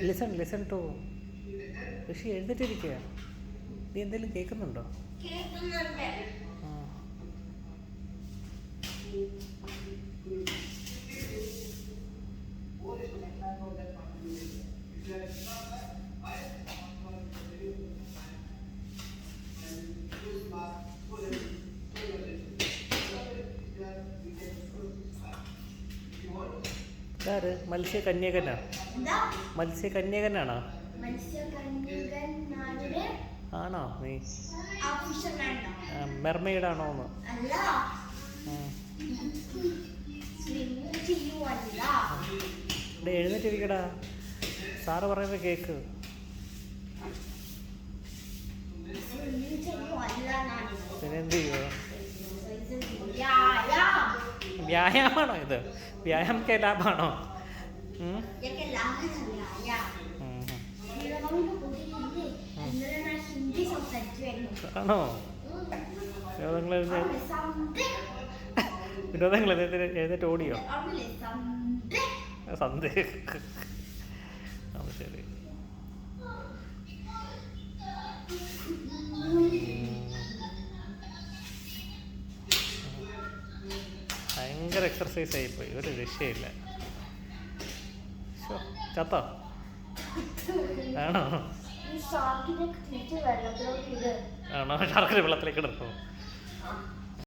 Listen to ഋഷി എഴുന്നേറ്റിരിക്കുക. നീ എന്തെങ്കിലും കേൾക്കുന്നുണ്ടോ? ആ. ഇതാര്? മത്സ്യകന്യകനാ? മത്സ്യകന്യകനാണോ? ആണോ? നീ മെർമെയ്ഡാണോ എന്ന്? എഴുന്നേറ്റിരിക്കടാ, സാറ് പറയുന്നത് കേക്ക്. പിന്നെ എന്ത് ചെയ്യുമോ? വ്യായാമാണോ ഇത്? വ്യായാമത്തെ ലാഭാണോ? ആണോ? വിനോദങ്ങൾ എഴുന്നേറ്റ് ഓടിയോ? സന്ധ്യ. അത് ശരി. ഭയങ്കര എക്സർസൈസ് ആയിപ്പോയി, ഒരു രക്ഷയില്ല. ചത്തോ? ആണോ? ആണോ? ഷാർക്കിനെ വെള്ളത്തിലേക്ക് ഇടുന്നു.